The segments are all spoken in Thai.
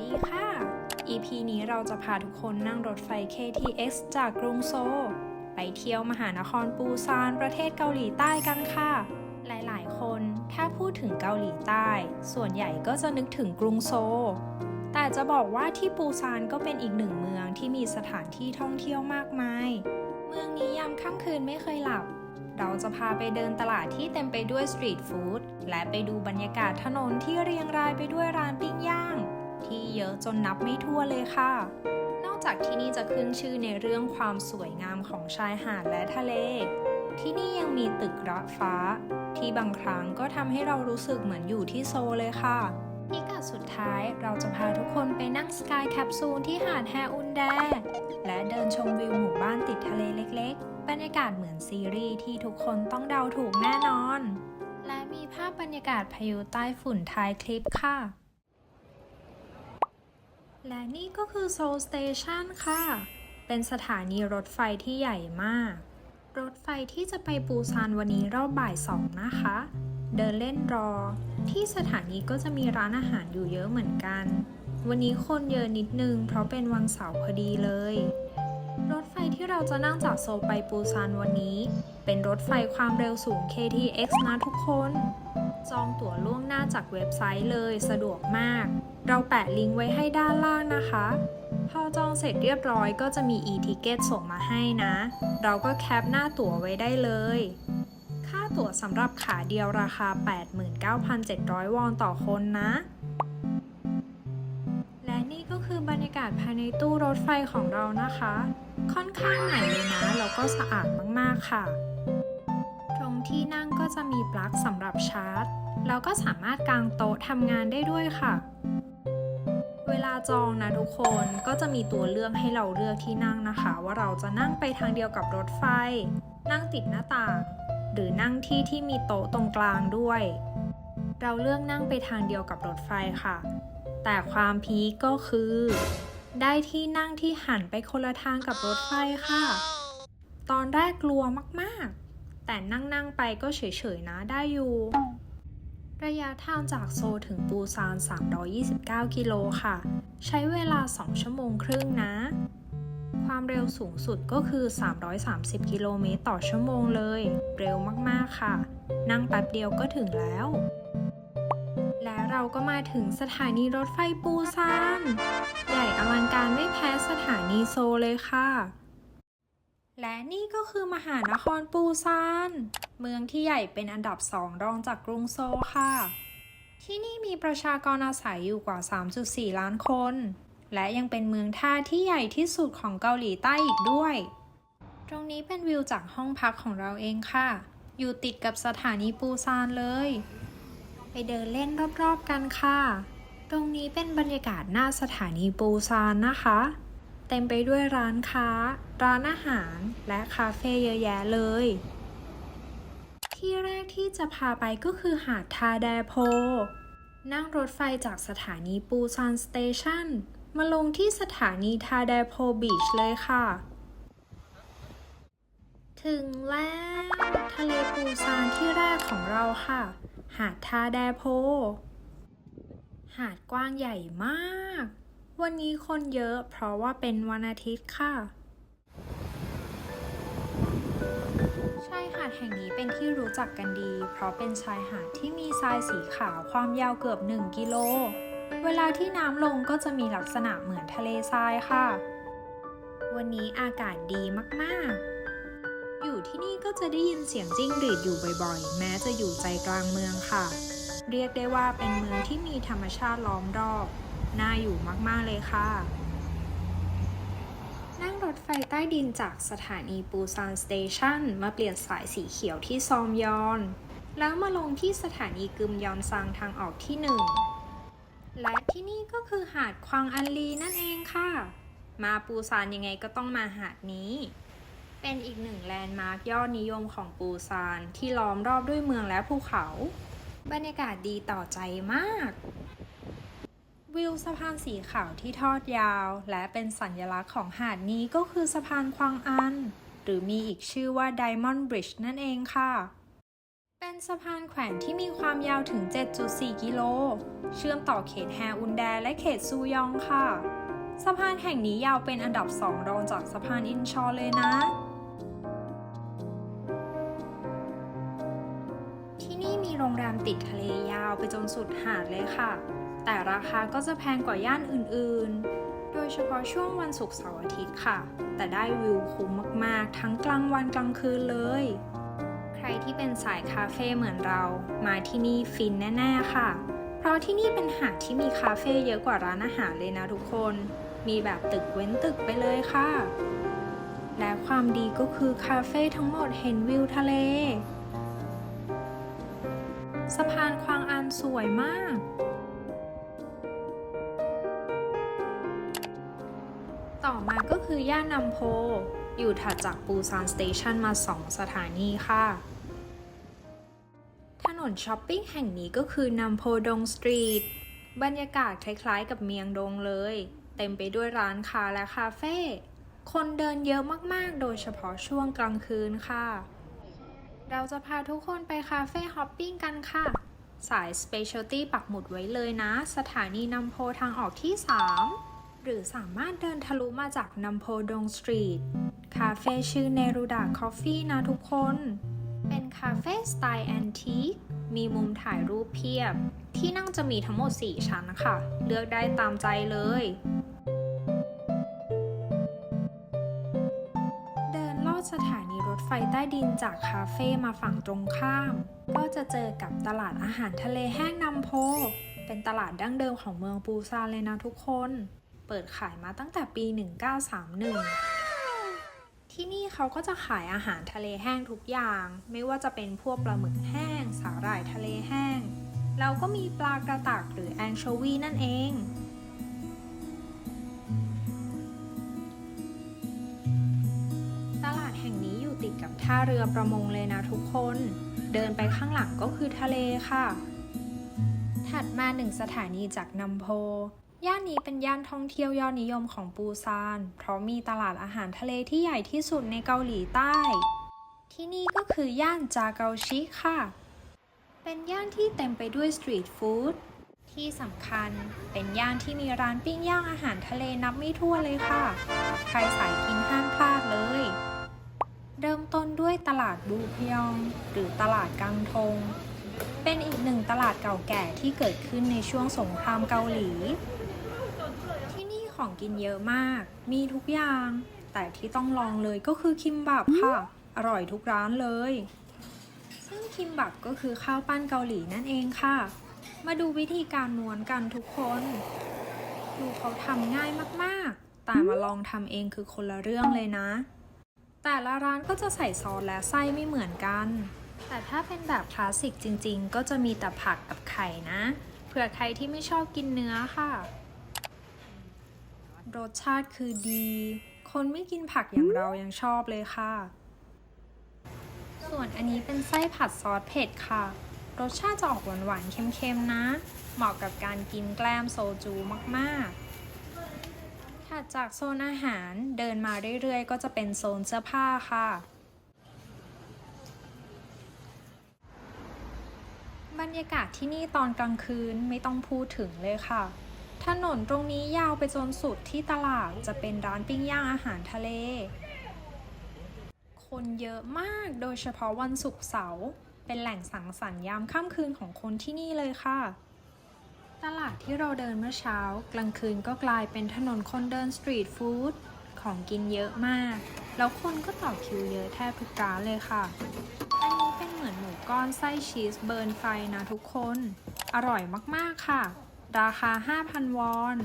ดีค่ะ EP นี้เราจะพาทุกคนนั่งรถไฟ KTX จากกรุงโซลไปเที่ยวมหานครปูซานประเทศเกาหลีใต้กันค่ะ หลายๆ คนถ้าพูดถึงเกาหลีใต้ ส่วนใหญ่ก็จะนึกถึงกรุงโซลแต่จะบอกว่าที่ปูซานก็เป็นอีกหนึ่งเมืองที่มีสถานที่ท่องเที่ยวมากมาย เมืองนี้ยามค่ำคืนไม่เคยหลับ เราจะพาไปเดินตลาดที่เต็มไปด้วยสตรีทฟู้ดและไปดูบรรยากาศถนนที่เรียงรายไปด้วยร้านปิ้งย่างที่เยอะจนนับไม่ถ้วนเลยค่ะ นอกจากที่นี่จะขึ้นชื่อในเรื่องความสวยงามของชายหาดและทะเล ที่นี่ยังมีตึกระฟ้าที่บางครั้งก็ทำให้เรารู้สึกเหมือนอยู่ที่โซลเลยค่ะพิกัดสุดท้ายเราจะพาทุกคนไปนั่งสกายแคปซูลที่หาดแฮอุนแดและเดินชมวิวหมู่บ้านติดทะเลเล็กๆบรรยากาศเหมือนซีรีส์ที่ทุกคนต้องเดาถูกแน่นอน และมีภาพบรรยากาศพายุใต้ฝุ่นท้ายคลิปค่ะ และนี่ก็คือโซลสเตชันค่ะ เป็นสถานีรถไฟที่ใหญ่มาก รถไฟที่จะไปปูซานวันนี้รอบบ่าย 2นะคะ เดินเล่นรอ ที่สถานีก็จะมีร้านอาหารอยู่เยอะเหมือนกัน วันนี้คนเยอะนิดนึงเพราะเป็นวันเสาร์พอดีเลย รถไฟที่เราจะนั่งจากโซลไปปูซานวันนี้ เป็นรถไฟความเร็วสูง KTX นะทุกคน จองตั๋วล่วงหน้าจากเว็บไซต์เลยสะดวกมาก เราแปะลิงก์ไว้ให้ด้านล่างนะคะ พอจองเสร็จเรียบร้อยก็จะมี e-ticket ส่งมาให้นะ เราก็แคปหน้าตั๋วไว้ได้เลย ค่าตั๋วสำหรับขาเดียวราคา 89,700 วอนต่อคนนะ และนี่ก็คือบรรยากาศภายในตู้รถไฟของเรานะคะ ค่อนข้างใหม่เลยนะแล้วก็สะอาดมากๆค่ะ ตรงที่นั่งก็จะมีปลั๊กสำหรับชาร์จ แล้วก็สามารถกางโต๊ะทำงานได้ด้วยค่ะ เวลาจองนะทุกคนก็จะมีตัวเลือกให้เราเลือกที่นั่งนะคะ ว่าเราจะนั่งไปทางเดียวกับรถไฟ นั่งติดหน้าต่าง หรือนั่งที่มีโต๊ะตรงกลางด้วย เราเลือกนั่งไปทางเดียวกับรถไฟค่ะ แต่ความพีคก็คือ ได้ที่นั่งที่หันไปคนละทางกับรถไฟค่ะ ตอนแรกกลัวมากๆ แต่นั่งไปก็เฉยๆนะได้อยู่ ระยะทางจากโซลถึงปูซาน329 กิโลค่ะ ใช้เวลา 2 ชั่วโมงครึ่งนะ ความเร็วสูงสุดก็คือ 330 กิโลเมตรต่อชั่วโมงเลย เร็วมากๆค่ะ นั่งแป๊บเดียวก็ถึงแล้ว และเราก็มาถึงสถานีรถไฟปูซาน ใหญ่อลังการไม่แพ้สถานีโซลเลยค่ะ และนี่ก็คือมหานครปูซาน เมืองที่ใหญ่เป็นอันดับ 2 รองจากกรุงโซลค่ะ ที่นี่มีประชากรอาศัยอยู่กว่า 3.4 ล้านคน และยังเป็นเมืองท่าที่ใหญ่ที่สุดของเกาหลีใต้อีกด้วย ตรงนี้เป็นวิวจากห้องพักของเราเองค่ะ อยู่ติดกับสถานีปูซานเลย ไปเดินเล่นรอบๆกันค่ะ ตรงนี้เป็นบรรยากาศหน้าสถานีปูซานนะคะ เต็มไปด้วยร้านค้า ร้านอาหาร และคาเฟ่เยอะแยะเลย ที่แรกที่จะพาไปก็คือหาดทาแดโพ นั่งรถไฟจากสถานีปูซานสเตชันมาลงที่สถานีทาแดโพบีชเลยค่ะ ถึงแล้วทะเลปูซานที่แรกของเราค่ะ หาดทาแดโพ หาดกว้างใหญ่มาก วันนี้คนเยอะเพราะว่าเป็นวันอาทิตย์ค่ะ ชายหาดแห่งนี้เป็นที่รู้จักกันดี เพราะเป็นชายหาดที่มีทรายสีขาวความยาวเกือบ 1 กิโล เวลาที่น้ำลงก็จะมีลักษณะเหมือนทะเลทรายค่ะ วันนี้อากาศดีมากๆ อยู่ที่นี่ก็จะได้ยินเสียงจิ้งหรีดอยู่บ่อยๆ แม้จะอยู่ใจกลางเมืองค่ะ เรียกได้ว่าเป็นเมืองที่มีธรรมชาติล้อมรอบ น่าอยู่มากๆเลยค่ะ นั่งรถไฟใต้ดินจากสถานีปูซานสเตชันมาเปลี่ยนสายสีเขียวที่ซอมยอน แล้วมาลงที่สถานีกึมยอนซางทางออกที่ 1 และที่นี่ก็คือหาดควางอันลีนั่นเองค่ะ มาปูซานยังไงก็ต้องมาหาดนี้ เป็นอีกหนึ่งแลนด์มาร์คยอดนิยมของปูซานที่ล้อมรอบด้วยเมืองและภูเขา บรรยากาศดีต่อใจมาก วิวสะพานสีขาวที่ทอดยาวและเป็นสัญลักษณ์ของหาดนี้ก็คือสะพานควางอันหรือมีอีกชื่อว่า Diamond Bridge นั่นเองค่ะ เป็น เป็นสะพานแขวนที่มีความยาวถึง 7.4 กิโล เชื่อมต่อเขตแฮอุนแดและเขตซูยองค่ะ สะพานแห่งนี้ยาวเป็นอันดับ 2 รองจากสะพานอินชอนเลยนะ ที่นี่มีโรงแรมติดทะเลยาวไปจนสุดหาดเลยค่ะ แต่ราคาก็จะแพงกว่าย่านอื่นๆ โดยเฉพาะช่วงวันศุกร์เสาร์อาทิตย์ค่ะ แต่ได้วิวคุ้มมากๆ ทั้งกลางวันกลางคืนเลย ใครที่เป็นสายคาเฟ่เหมือนเรา มาที่นี่ฟินแน่ๆค่ะ เพราะที่นี่เป็นหาดที่มีคาเฟ่เยอะกว่าร้านอาหารเลยนะทุกคน มีแบบตึกเว้นตึกไปเลยค่ะ และความดีก็คือคาเฟ่ทั้งหมดเห็นวิวทะเล สะพานควางอันสวยมาก ต่อมาก็คือย่านนัมโพ อยู่ถัดจากปูซานสเตชันมา 2 สถานีค่ะ ถนนช้อปปิ้งแห่งนี้ก็คือนัมโพดงสตรีท บรรยากาศคล้ายๆกับเมียงดงเลย เต็มไปด้วยร้านค้าและคาเฟ่ คนเดินเยอะมากๆ โดยเฉพาะช่วงกลางคืนค่ะ เราจะพาทุกคนไปคาเฟ่ฮอปปิ้งกันค่ะ สาย Specialty ปักหมุดไว้เลยนะ สถานีนัมโพทางออกที่ 3 หรือสามารถเดินทะลุมาจากนัมโพดงสตรีท คาเฟ่ชื่อเนรูดาคอฟฟี่นะทุกคน เป็นคาเฟ่สไตล์แอนทีค มีมุมถ่ายรูปเพียบ ที่นั่งจะมีทั้งหมด 4 ชั้นค่ะ เลือกได้ตามใจเลย เดินลอดสถานีรถไฟใต้ดินจากคาเฟ่มาฝั่งตรงข้าม ก็จะเจอกับตลาดอาหารทะเลแห้งนัมโพ เป็นตลาดดั้งเดิมของเมืองปูซานเลยนะทุกคน เปิดขายมาตั้งแต่ปี 1931 ที่นี่เขาก็จะขายอาหารทะเลแห้งทุกอย่าง ไม่ว่าจะเป็นพวกปลาหมึกแห้ง สาหร่ายทะเลแห้ง แล้วก็มีปลากระตักหรือแองโชวีนั่นเอง ตลาดแห่งนี้อยู่ติดกับท่าเรือประมงเลยนะทุกคน เดินไปข้างหลังก็คือทะเลค่ะ ถัดมา 1 สถานีจากนัมโพ ย่านนี้เป็นย่านท่องเที่ยวยอดนิยมของปูซาน เพราะมีตลาดอาหารทะเลที่ใหญ่ที่สุดในเกาหลีใต้ ที่นี่ก็คือย่านจาเกาชิค่ะ เป็นย่านที่เต็มไปด้วยสตรีทฟู้ด ที่สำคัญเป็นย่านที่มีร้านปิ้งย่างอาหารทะเลนับไม่ถ้วนเลยค่ะ ใครสายกินห้ามพลาดเลย เริ่มต้นด้วยตลาดบูพยอง หรือตลาดกังทง เป็นอีกหนึ่งตลาดเก่าแก่ที่เกิดขึ้นในช่วงสงครามเกาหลี ที่นี่ของกินเยอะมาก มีทุกอย่าง แต่ที่ต้องลองเลยก็คือคิมบับค่ะ อร่อยทุกร้านเลย ซึ่งคิมบับก็คือข้าวปั้นเกาหลีนั่นเองค่ะ มาดูวิธีการม้วนกันทุกคน ดูเขาทำง่ายมากๆ แต่มาลองทำเองคือคนละเรื่องเลยนะ แต่ละร้านก็จะใส่ซอสและไส้ไม่เหมือนกัน แต่ถ้าเป็นแบบคลาสสิกจริงๆ ก็จะมีแต่ผักกับไข่นะ เผื่อใครที่ไม่ชอบกินเนื้อค่ะ รสชาติคือดี คนไม่กินผักอย่างเรายังชอบเลยค่ะ ส่วนอันนี้เป็นไส้ผัดซอสเผ็ดค่ะ รสชาติจะออกหวานๆ เค็มๆ นะ เหมาะกับการกินแกล้มโซจูมากๆ ถัดจากโซนอาหารเดินมาเรื่อยๆ ก็จะเป็นโซนเสื้อผ้าค่ะ บรรยากาศที่นี่ตอนกลางคืนไม่ต้องพูดถึงเลยค่ะ ถนนตรงนี้ยาวไปจนสุดที่ตลาดจะเป็นร้านปิ้งย่างอาหารทะเล คนเยอะมากโดยเฉพาะวันศุกร์เสาร์เป็นแหล่งสังสรรค์ยามค่ำคืนของคนที่นี่เลยค่ะ ตลาดที่เราเดินเมื่อเช้ากลางคืนก็กลายเป็นถนนคนเดินสตรีทฟู้ดของกินเยอะมาก แล้วคนก็ต่อคิวเยอะแทบทุกร้านเลยค่ะ อันนี้เป็นเหมือนหมูก้อนไส้ชีสเบิร์นไฟนะทุกคน อร่อยมากๆค่ะ ราคา 5,000 วอน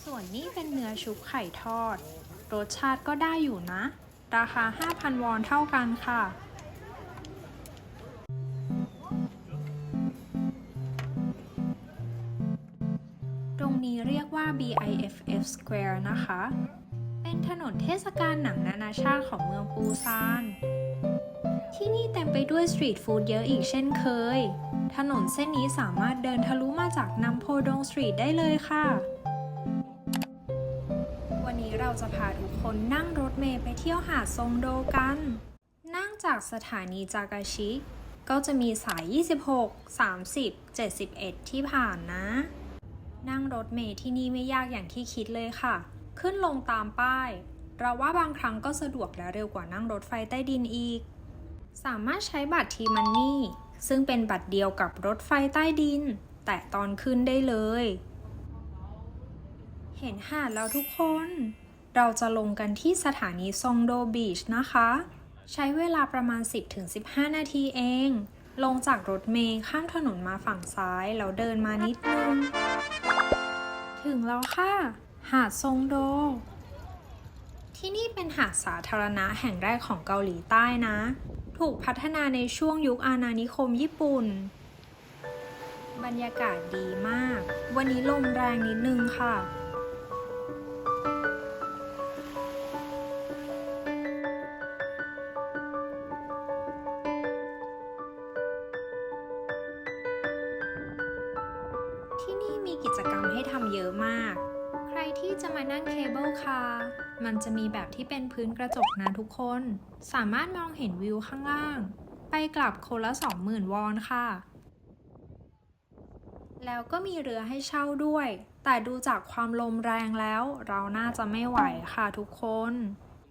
ส่วนนี้เป็นเนื้อชุบไข่ทอด รสชาติก็ได้อยู่นะ ราคา 5,000 วอนเท่ากันค่ะ ตรงนี้เรียกว่า BIFF Square นะคะ เป็นถนนเทศกาลหนังนานาชาติของเมืองปูซาน ที่นี่เต็มไปด้วยสตรีทฟู้ดเยอะอีกเช่นเคย ถนนเส้นนี้สามารถเดินทะลุมาจากนัมโพดงสตรีทได้เลยค่ะ วันนี้เราจะพาทุกคนนั่งรถเมล์ไปเที่ยวหาดซงโดกัน น นั่งจากสถานีจากาชิ ก็จะมีสาย 26 30 71 ที่ผ่านนะ นั่งรถเมล์ที่นี่ไม่ยากอย่างที่คิดเลยค่ะ ขึ้นลงตามป้าย เราว่าบางครั้งก็สะดวกและเร็วกว่านั่งรถไฟใต้ดินอีก สามารถใช้บัตรทีมันนี่ซึ่งเป็นบัตรเดียวกับรถไฟใต้ดิน แต่ตอนขึ้นได้เลย เห็นหาดแล้วทุกคน เราจะลงกันที่สถานีซองโดบีชนะคะ ใช้เวลาประมาณ 10-15 นาทีเอง ลงจากรถเมล์ข้ามถนนมาฝั่งซ้ายแล้วเดินมานิดนึง ถึงแล้วค่ะ หาดซงโด ที่นี่เป็นหาดสาธารณะแห่งแรกของเกาหลีใต้นะ ถูกพัฒนาในช่วงยุคอาณานิคมญี่ปุ่น บรรยากาศดีมาก วันนี้ลมแรงนิดนึงค่ะ ที่นี่มีกิจกรรมให้ทำเยอะมาก ใครที่จะมานั่งเคเบิลคาร์ มันจะมีแบบที่เป็นพื้นกระจกนะทุกคน สามารถมองเห็นวิวข้างล่าง ไปกลับคนละ 20,000 วอนค่ะ แล้วก็มีเรือให้เช่าด้วย แต่ดูจากความลมแรงแล้วเราน่าจะไม่ไหวค่ะทุกคน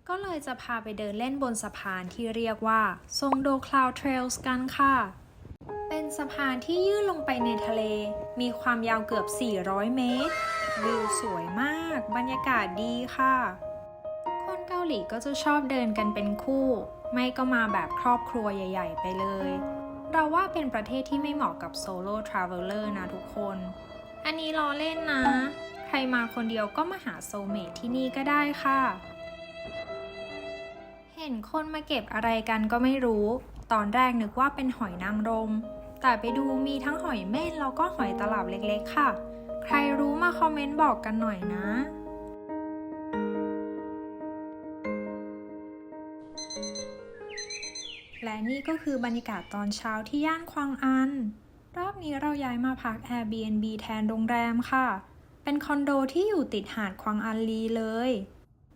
ก็เลยจะพาไปเดินเล่นบนสะพานที่เรียกว่าซงโดคลาวด์เทรลส์กันค่ะ เป็นสะพานที่ยื่นลงไปในทะเล มีความยาวเกือบ 400 เมตร วิวสวยมาก บรรยากาศดีค่ะ คนเกาหลีก็จะชอบเดินกันเป็นคู่ ไม่ก็มาแบบครอบครัวใหญ่ๆไปเลย เราว่าเป็นประเทศที่ไม่เหมาะกับโซโล่ทราเวลเลอร์นะทุกคน อันนี้ล้อเล่นนะ ใครมาคนเดียวก็มาหาโซลเมทที่นี่ก็ได้ค่ะ เห็นคนมาเก็บอะไรกันก็ไม่รู้ ตอนแรกนึกว่าเป็นหอยนางรม แต่ไปดูมีทั้งหอยเม่นแล้วก็หอยตลับเล็กๆค่ะ ใครรู้มาคอมเมนต์บอกกันหน่อยนะ และนี่ก็คือบรรยากาศตอนเช้าที่ย่านควางอัน รอบนี้เราย้ายมาพัก Airbnb แทนโรงแรมค่ะ เป็นคอนโดที่อยู่ติดหาดควางอันลีเลย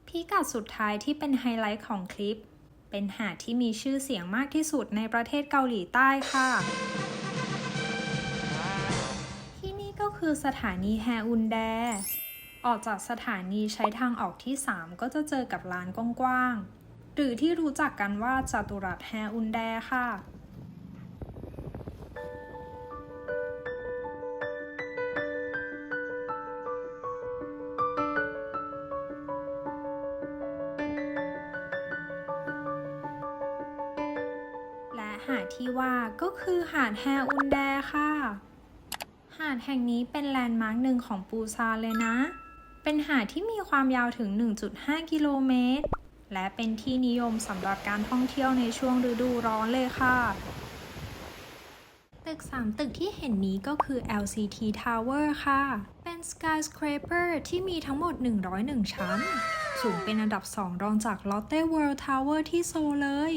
พิกัดสุดท้ายที่เป็นไฮไลท์ของคลิป เป็นหาดที่มีชื่อเสียงมากที่สุดในประเทศเกาหลีใต้ค่ะ ที่นี่ก็คือสถานีแฮอุนแด ออกจากสถานีใช้ทางออกที่ 3 ก็จะเจอกับลานกว้างๆ หรือที่รู้จักกันว่าจัตุรัสแฮอุนแดค่ะ และหาดที่ว่าก็คือหาดแฮอุนแดค่ะ หาดแห่งนี้เป็นแลนด์มาร์คหนึ่งของปูซานเลยนะ เป็นหาดที่มีความยาวถึง 1.5 กิโลเมตร และเป็นที่นิยมสำหรับการท่องเที่ยวในช่วงฤดูร้อนเลยค่ะ ตึก 3 ตึกที่เห็นนี้ก็คือ LCT Tower ค่ะ เป็น skyscraper ที่มีทั้งหมด 101 ชั้น สูงเป็นอันดับ 2 รองจาก Lotte World Tower ที่โซลเลย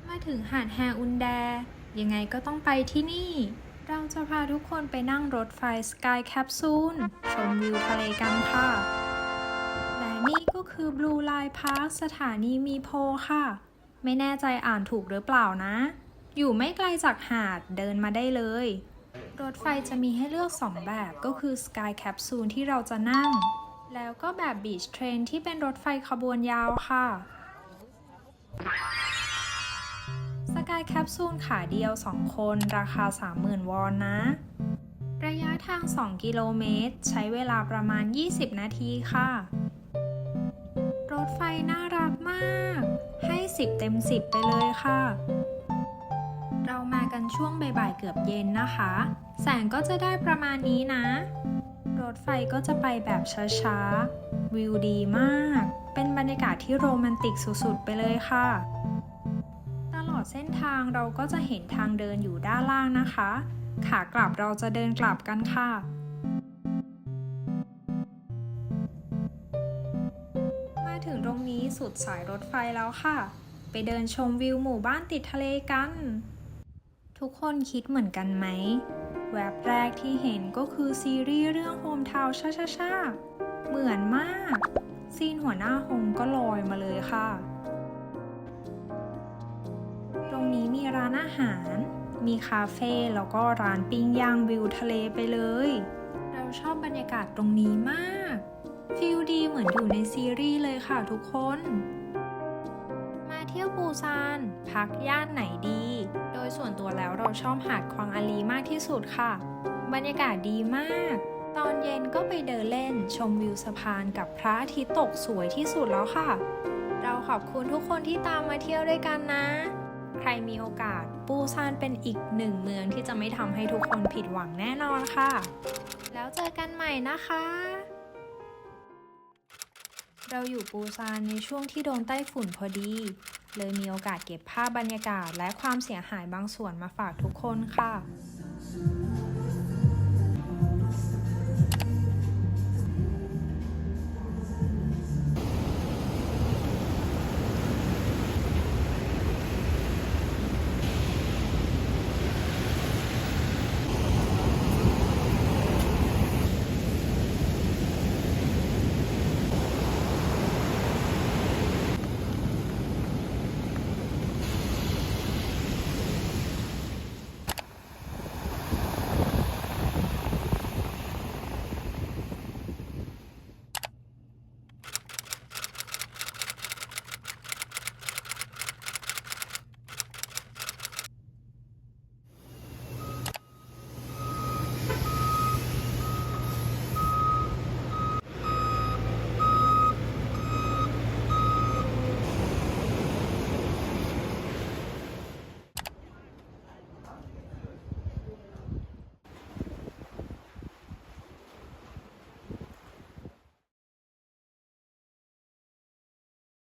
มาถึงหาดแฮอุนแด ยังไงก็ต้องไปที่นี่ เราจะพาทุกคนไปนั่งรถไฟ Sky Capsule ชมวิวทะเลกันค่ะ และนี่ก็คือ Blue Line Park สถานีมีโพค่ะ ไม่แน่ใจอ่านถูกหรือเปล่านะ อยู่ไม่ไกลจากหาดเดินมาได้เลย รถไฟจะมีให้เลือก 2 แบบก็คือ Sky Capsule ที่เราจะนั่ง แล้วก็แบบ Beach Train ที่เป็นรถไฟขบวนยาวค่ะ สกายแคปซูลขาเดียว 2 คนราคา 30,000 วอนนะ ระยะทาง 2 กิโลเมตร ใช้เวลาประมาณ 20 นาทีค่ะ รถไฟน่ารักมาก ให้ 10 เต็ม 10 ไปเลยค่ะ เรามากันช่วงบ่ายๆเกือบเย็นนะคะ แสงก็จะได้ประมาณนี้นะ รถไฟก็จะไปแบบช้าๆ วิวดีมาก เป็นบรรยากาศที่โรแมนติกสุดๆไปเลยค่ะ ตลอดเส้นทางเราก็จะเห็นทางเดินอยู่ด้านล่างนะคะ ขากลับเราจะเดินกลับกันค่ะ มาถึงตรงนี้สุดสายรถไฟแล้วค่ะ ไปเดินชมวิวหมู่บ้านติดทะเลกัน ทุกคนคิดเหมือนกันไหม แวบแรกที่เห็นก็คือซีรีส์เรื่องโฮมทาวน์ช่าๆเหมือนมาก ซีนหัวหน้าฮงก็ลอยมาเลยค่ะ ตรงนี้มีร้านอาหาร มีคาเฟ่แล้วก็ร้านปิ้งย่างวิวทะเลไปเลย เราชอบบรรยากาศตรงนี้มากฟีลดีเหมือนอยู่ในซีรีส์เลยค่ะทุกคน มาเที่ยวปูซานพักย่านไหนดี โดยส่วนตัวแล้วเราชอบหาดควางอาลีมากที่สุดค่ะ บรรยากาศดีมาก ตอนเย็นก็ไปเดินเล่นชมวิวสะพานกับพระอาทิตย์ตกสวยที่สุดแล้วค่ะ เราขอบคุณทุกคนที่ตามมาเที่ยวด้วยกันนะ ใครมีโอกาสปูซานเป็นอีกหนึ่งเมืองที่จะไม่ทำให้ทุกคนผิดหวังแน่นอนค่ะ แล้วเจอกันใหม่นะคะ เราอยู่ปูซานในช่วงที่โดนไต้ฝุ่นพอดี เลยมีโอกาสเก็บภาพบรรยากาศและความเสียหายบางส่วนมาฝากทุกคนค่ะ